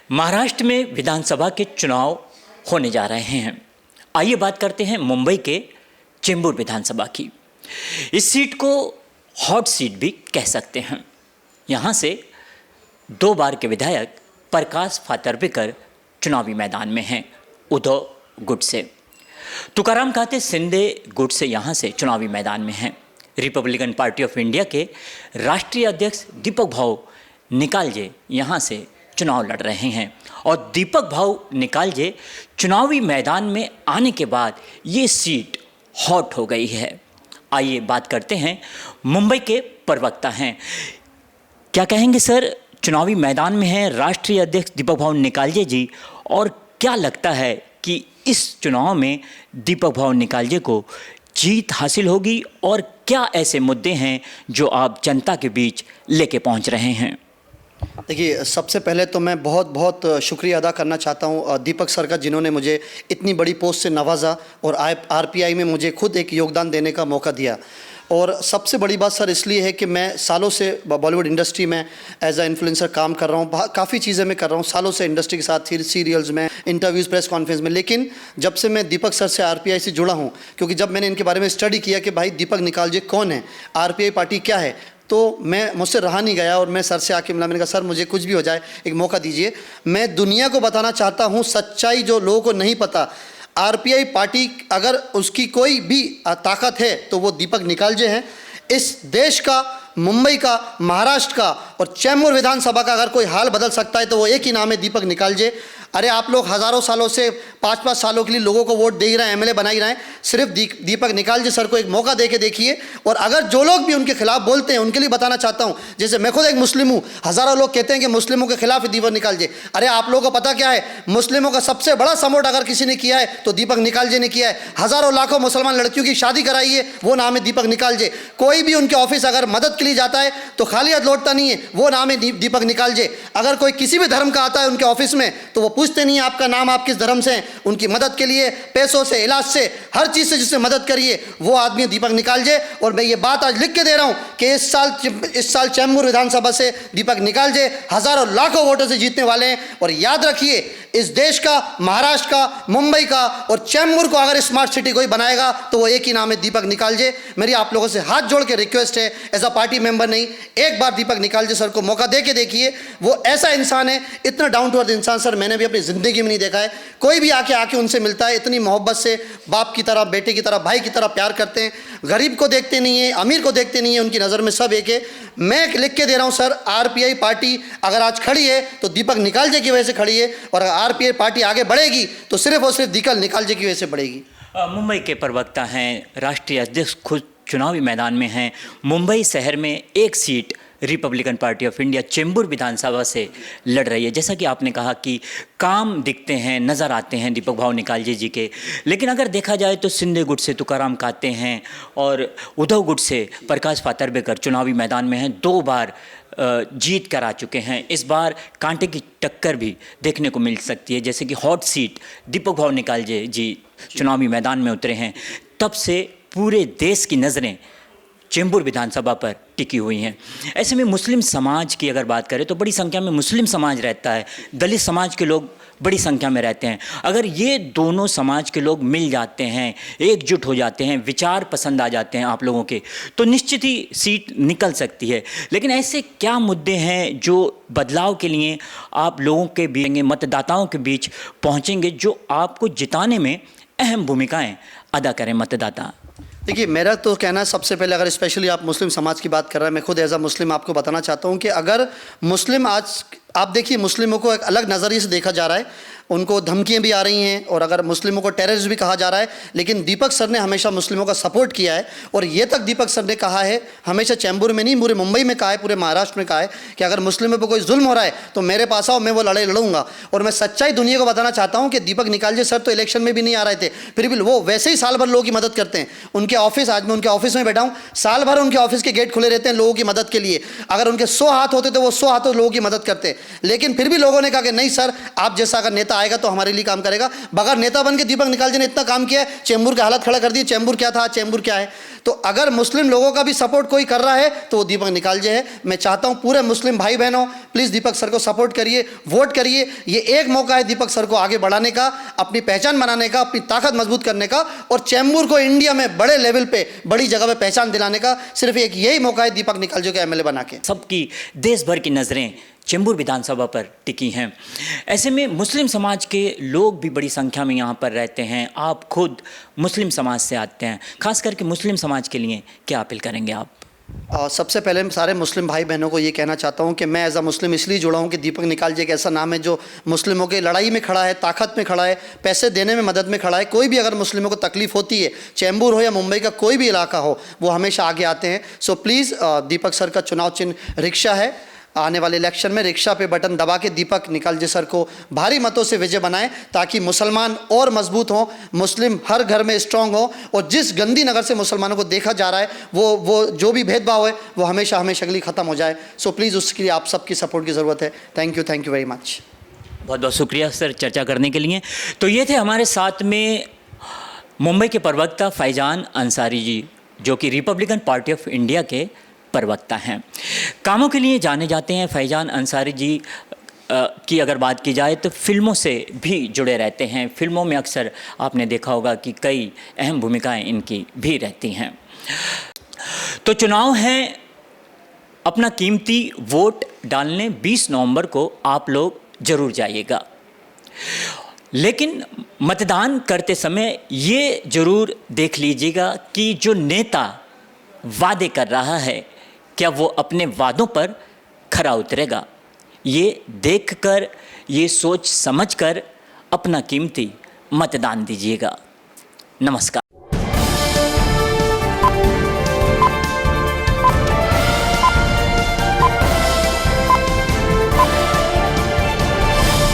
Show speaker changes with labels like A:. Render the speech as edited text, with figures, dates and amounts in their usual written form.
A: महाराष्ट्र में विधानसभा के चुनाव होने जा रहे हैं। आइए बात करते हैं मुंबई के चेंबूर विधानसभा की। इस सीट को हॉट सीट भी कह सकते हैं। यहाँ से 2 बार के विधायक प्रकाश फातर्बेकर चुनावी मैदान में हैं, उद्धव गुट से। तुकाराम काते शिंदे गुट से यहाँ से चुनावी मैदान में हैं। रिपब्लिकन पार्टी ऑफ इंडिया के राष्ट्रीय अध्यक्ष दीपक भाऊ निकालजे यहाँ से चुनाव लड़ रहे हैं और दीपक भाऊ निकालजे चुनावी मैदान में आने के बाद ये सीट हॉट हो गई है। आइए बात करते हैं, मुंबई के प्रवक्ता हैं, क्या कहेंगे सर? चुनावी मैदान में हैं राष्ट्रीय अध्यक्ष दीपक भाऊ निकालजे जी, और क्या लगता है कि इस चुनाव में दीपक भाऊ निकालजे को जीत हासिल होगी, और क्या ऐसे मुद्दे हैं जो आप जनता के बीच लेके पहुंच रहे हैं?
B: देखिए, सबसे पहले तो मैं बहुत बहुत शुक्रिया अदा करना चाहता हूं दीपक सर का, जिन्होंने मुझे इतनी बड़ी पोस्ट से नवाजा और आरपीआई में मुझे खुद एक योगदान देने का मौका दिया। और सबसे बड़ी बात सर इसलिए है कि मैं सालों से बॉलीवुड इंडस्ट्री में एज अ इन्फ्लुएंसर काम कर रहा हूँ, काफ़ी चीज़ें मैं कर रहा हूँ सालों से इंडस्ट्री के साथ, सीरियल्स में, इंटरव्यूज़, प्रेस कॉन्फ्रेंस में। लेकिन जब से मैं दीपक सर से आरपीआई से जुड़ा हूँ, क्योंकि जब मैंने इनके बारे में स्टडी किया कि भाई दीपक निकालजे कौन है, आरपीआई पार्टी क्या है, तो मैं मुझसे रहा नहीं गया और मैं सर से आके मिला। मैंने कहा सर मुझे कुछ भी हो जाए एक मौका दीजिए, मैं दुनिया को बताना चाहता हूँ सच्चाई जो लोगों को नहीं पता। आरपीआई पार्टी अगर उसकी कोई भी ताकत है तो वो दीपक निकालजे हैं। इस देश का, मुंबई का, महाराष्ट्र का और चेंबूर विधानसभा का अगर कोई हाल बदल सकता है तो वो एक ही नाम है, दीपक निकालजे। अरे आप लोग हज़ारों सालों से 5-5 सालों के लिए लोगों को वोट दे ही रहे हैं, एमएलए बना ही रहे हैं। सिर्फ दीपक निकालजे सर को एक मौका दे के देखिए। और अगर जो लोग भी उनके खिलाफ बोलते हैं उनके लिए बताना चाहता हूं, जैसे मैं खुद एक मुस्लिम हूं, हज़ारों लोग कहते हैं कि मुस्लिमों के खिलाफ है दीपक निकालजे। अरे आप लोगों को पता क्या है, मुस्लिमों का सबसे बड़ा सपोर्ट अगर किसी ने किया है तो दीपक निकालजे ने किया है। हज़ारों लाखों मुसलमान लड़कियों की शादी कराई है, वो नाम है दीपक निकालजे। कोई भी उनके ऑफिस अगर मदद के लिए जाता है तो खाली हाथ लौटता नहीं है, वो नाम है दीपक निकालजे। अगर कोई किसी भी धर्म का आता है उनके ऑफिस में तो वो पूछते नहीं है आपका नाम, आप किस धर्म से हैं। उनकी मदद के लिए पैसों से, इलाज से, हर चीज से जिससे मदद करिए वो आदमी दीपक निकालजे। और मैं ये बात आज लिख के दे रहा हूं कि इस साल चेंबूर विधानसभा से दीपक निकालजे हजारों लाखों वोटों से जीतने वाले हैं। और याद रखिए, इस देश का, महाराष्ट्र का, मुंबई का और चेंबूर को अगर स्मार्ट सिटी कोई बनाएगा तो वो एक ही नाम है, दीपक निकालजे। मेरी आप लोगों से हाथ जोड़ के रिक्वेस्ट है, एज अ पार्टी मेंबर नहीं, एक बार दीपक निकालजे सर को मौका दे के देखिए। वो ऐसा इंसान है, इतना डाउन टू अर्थ इंसान सर मैंने भी अपनी जिंदगी में नहीं देखा है। कोई भी आके उनसे मिलता है, इतनी मोहब्बत से, बाप की तरह, बेटे की तरह, भाई की तरह प्यार करते हैं। गरीब को देखते नहीं है, अमीर को देखते नहीं है, उनकी नज़र में सब एक है। मैं लिख के दे रहा हूं सर, आरपीआई पार्टी अगर आज खड़ी है तो दीपक निकालजे की वजह से खड़ी है, और अगर आरपीआई पार्टी आगे बढ़ेगी तो सिर्फ और सिर्फ दीपक निकालजे की वजह से बढ़ेगी।
A: मुंबई के प्रवक्ता हैं, राष्ट्रीय अध्यक्ष खुद चुनावी मैदान में हैं। मुंबई शहर में एक seat Republican party of India Chembur विधानसभा से लड़ रही है। जैसा कि आपने कहा कि काम दिखते हैं, नज़र आते हैं दीपक भाऊ निकालजे जी के, लेकिन अगर देखा जाए तो शिंदे गुट से तुकाराम काते हैं और उद्धव गुट से प्रकाश फातर्बेकर चुनावी मैदान में हैं, 2 बार जीत कर आ चुके हैं। इस बार कांटे की टक्कर भी देखने को मिल सकती है। जैसे कि हॉट सीट दीपक भाऊ निकालजे जी चुनावी मैदान में उतरे हैं, तब से पूरे देश की नज़रें चेंबूर विधानसभा पर टिकी हुई हैं। ऐसे में मुस्लिम समाज की अगर बात करें तो बड़ी संख्या में मुस्लिम समाज रहता है, दलित समाज के लोग बड़ी संख्या में रहते हैं। अगर ये दोनों समाज के लोग मिल जाते हैं, एकजुट हो जाते हैं, विचार पसंद आ जाते हैं आप लोगों के, तो निश्चित ही सीट निकल सकती है। लेकिन ऐसे क्या मुद्दे हैं जो बदलाव के लिए आप लोगों के बीच, मतदाताओं के बीच पहुँचेंगे, जो आपको जिताने में अहम भूमिकाएँ अदा करें मतदाता?
B: देखिए, मेरा तो कहना है सबसे पहले, अगर स्पेशली आप मुस्लिम समाज की बात कर रहे हैं, मैं खुद एज अ मुस्लिम आपको बताना चाहता हूं कि अगर मुस्लिम आज आप देखिए, मुस्लिमों को एक अलग नज़रिए से देखा जा रहा है, उनको धमकियां भी आ रही हैं और अगर मुस्लिमों को टेररिस्ट भी कहा जा रहा है। लेकिन दीपक सर ने हमेशा मुस्लिमों का सपोर्ट किया है, और ये तक दीपक सर ने कहा है, हमेशा चेंबूर में नहीं, पूरे मुंबई में कहा है, पूरे महाराष्ट्र में कहा है कि अगर मुस्लिमों पर कोई जुल्म हो रहा है तो मेरे पास आओ, मैं वो लड़ाई लड़ूंगा। और मैं सच्चाई दुनिया को बताना चाहता हूँ कि दीपक निकालजे सर तो इलेक्शन में भी नहीं आ रहे थे, फिर भी वो वैसे ही साल भर लोगों की मदद करते हैं। उनके ऑफिस, आज मैं उनके ऑफिस में बैठा हूँ, साल भर उनके ऑफिस के गेट खुले रहते हैं लोगों की मदद के लिए। अगर उनके 100 हाथ होते तो वो 100 हाथों लोगों की मदद करते, लेकिन फिर भी लोगों ने कहा कि नहीं सर, आप जैसा अगर नेता आएगा तो हमारे लिए काम करेगा। बगैर नेता बन के दीपक निकाल जी ने इतना काम किया है, चेंबूर की हालत खड़ा कर दी। चेंबूर क्या था, चेंबूर क्या है। तो अगर मुस्लिम लोगों का भी सपोर्ट कोई कर रहा है तो वो दीपक निकाल जी है। मैं चाहता हूं पूरे मुस्लिम भाई बहनों, प्लीज़ दीपक सर को सपोर्ट करिए, वोट करिए। ये एक मौका है दीपक सर को आगे बढ़ाने का, अपनी पहचान बनाने का, अपनी ताकत मजबूत करने का और चेंबूर को इंडिया में बड़े लेवल पे, बड़ी जगह पे पहचान दिलाने का। सिर्फ एक यही मौका है दीपक निकाल जी को एमएलए बना के।
A: सबकी देश भर की नज़रें चेंबूर विधानसभा पर टिकी हैं। ऐसे में मुस्लिम समाज के लोग भी बड़ी संख्या में यहाँ पर रहते हैं। आप खुद मुस्लिम समाज से आते हैं, खास करके मुस्लिम समाज के लिए क्या अपील करेंगे आप?
B: सबसे पहले मैं सारे मुस्लिम भाई बहनों को ये कहना चाहता हूँ कि मैं एज अ मुस्लिम इसलिए जुड़ा हूँ कि दीपक निकाल जी एक ऐसा नाम है जो मुस्लिमों की लड़ाई में खड़ा है, ताकत में खड़ा है, पैसे देने में मदद में खड़ा है। कोई भी अगर मुस्लिमों को तकलीफ होती है, चेंबूर हो या मुंबई का कोई भी इलाका हो, वो हमेशा आगे आते हैं। सो प्लीज़ दीपक सर का चुनाव चिन्ह रिक्शा है। आने वाले इलेक्शन में रिक्शा पे बटन दबा के दीपक निकाल जी सर को भारी मतों से विजय बनाएं, ताकि मुसलमान और मजबूत हों, मुस्लिम हर घर में स्ट्रांग हो। और जिस गंदी नज़र से मुसलमानों को देखा जा रहा है, वो जो भी भेदभाव है वो हमेशा हमेशा के लिए ख़त्म हो जाए। सो प्लीज़ उसके लिए आप सबकी सपोर्ट की ज़रूरत है। Thank you very much.
A: बहुत बहुत शुक्रिया सर चर्चा करने के लिए। तो ये थे हमारे साथ में मुंबई के प्रवक्ता फैजान अंसारी जी, जो कि रिपब्लिकन पार्टी ऑफ इंडिया के प्रवक्ता हैं। कामों के लिए जाने जाते हैं फैजान अंसारी जी की अगर बात की जाए तो फिल्मों से भी जुड़े रहते हैं। फिल्मों में अक्सर आपने देखा होगा कि कई अहम भूमिकाएं इनकी भी रहती हैं। तो चुनाव है, अपना कीमती वोट डालने 20 नवंबर को आप लोग ज़रूर जाइएगा। लेकिन मतदान करते समय ये ज़रूर देख लीजिएगा कि जो नेता वादे कर रहा है, क्या वो अपने वादों पर खरा उतरेगा। ये देखकर, ये सोच समझकर अपना कीमती मतदान दीजिएगा। नमस्कार।